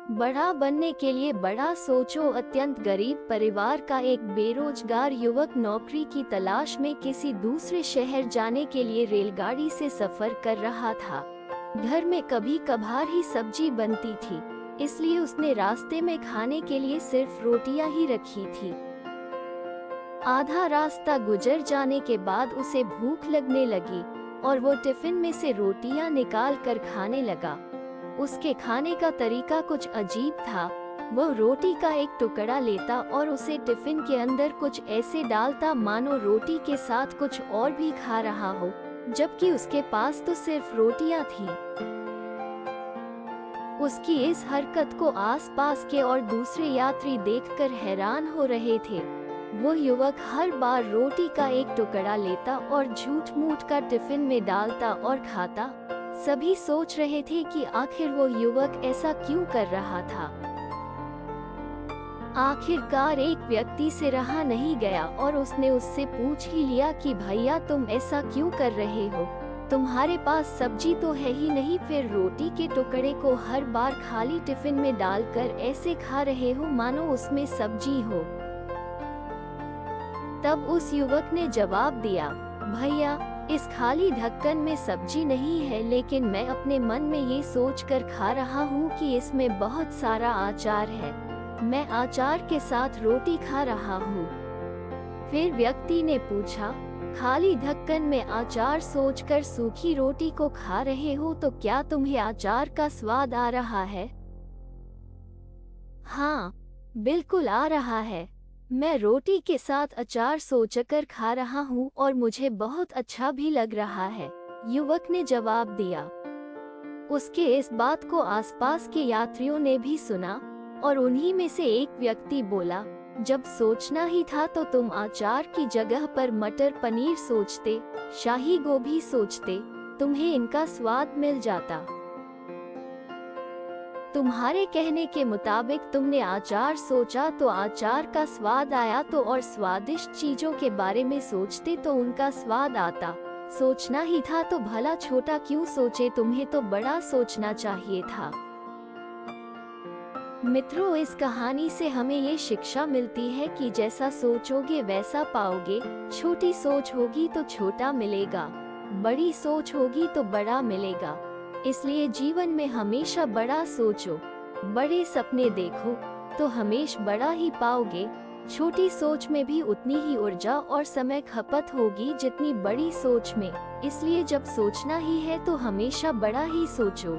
बड़ा बनने के लिए बड़ा सोचो। अत्यंत गरीब परिवार का एक बेरोजगार युवक नौकरी की तलाश में किसी दूसरे शहर जाने के लिए रेलगाड़ी से सफर कर रहा था। घर में कभी कभार ही सब्जी बनती थी, इसलिए उसने रास्ते में खाने के लिए सिर्फ रोटियां ही रखी थी। आधा रास्ता गुजर जाने के बाद उसे भूख लगने लगी और वो टिफिन में से रोटियां निकाल कर खाने लगा। उसके खाने का तरीका कुछ अजीब था। वो रोटी का एक टुकड़ा लेता और उसे टिफिन के अंदर कुछ ऐसे डालता मानो रोटी के साथ कुछ और भी खा रहा हो, जबकि उसके पास तो सिर्फ रोटियां थी। उसकी इस हरकत को आसपास के और दूसरे यात्री देखकर हैरान हो रहे थे। वो युवक हर बार रोटी का एक टुकड़ा लेता और झूठ-मूठ का टिफिन में डालता और खाता। सभी सोच रहे थे कि आखिर वो युवक ऐसा क्यों कर रहा था। आखिरकार एक व्यक्ति से रहा नहीं गया और उसने उससे पूछ ही लिया कि भैया तुम ऐसा क्यों कर रहे हो? तुम्हारे पास सब्जी तो है ही नहीं, फिर रोटी के टुकड़े को हर बार खाली टिफिन में डालकर ऐसे खा रहे हो मानो उसमें सब्जी हो। तब उस युवक ने जवाब दिया, भैया इस खाली ढक्कन में सब्जी नहीं है, लेकिन मैं अपने मन में ये सोचकर खा रहा हूँ कि इसमें बहुत सारा अचार है। मैं अचार के साथ रोटी खा रहा हूँ। फिर व्यक्ति ने पूछा, खाली ढक्कन में अचार सोचकर सूखी रोटी को खा रहे हो तो क्या तुम्हें अचार का स्वाद आ रहा है? हाँ, बिल्कुल आ रहा है। मैं रोटी के साथ अचार सोचकर खा रहा हूँ और मुझे बहुत अच्छा भी लग रहा है, युवक ने जवाब दिया। उसके इस बात को आसपास के यात्रियों ने भी सुना और उन्हीं में से एक व्यक्ति बोला, जब सोचना ही था तो तुम अचार की जगह पर मटर पनीर सोचते, शाही गोभी सोचते, तुम्हें इनका स्वाद मिल जाता। तुम्हारे कहने के मुताबिक तुमने अचार सोचा तो अचार का स्वाद आया, तो और स्वादिष्ट चीजों के बारे में सोचते तो उनका स्वाद आता। सोचना ही था तो भला छोटा क्यों सोचे, तुम्हें तो बड़ा सोचना चाहिए था। मित्रों, इस कहानी से हमें ये शिक्षा मिलती है कि जैसा सोचोगे वैसा पाओगे। छोटी सोच होगी तो छोटा मिलेगा, बड़ी सोच होगी तो बड़ा मिलेगा। इसलिए जीवन में हमेशा बड़ा सोचो, बड़े सपने देखो, तो हमेशा बड़ा ही पाओगे। छोटी सोच में भी उतनी ही ऊर्जा और समय खपत होगी जितनी बड़ी सोच में। इसलिए जब सोचना ही है तो हमेशा बड़ा ही सोचो।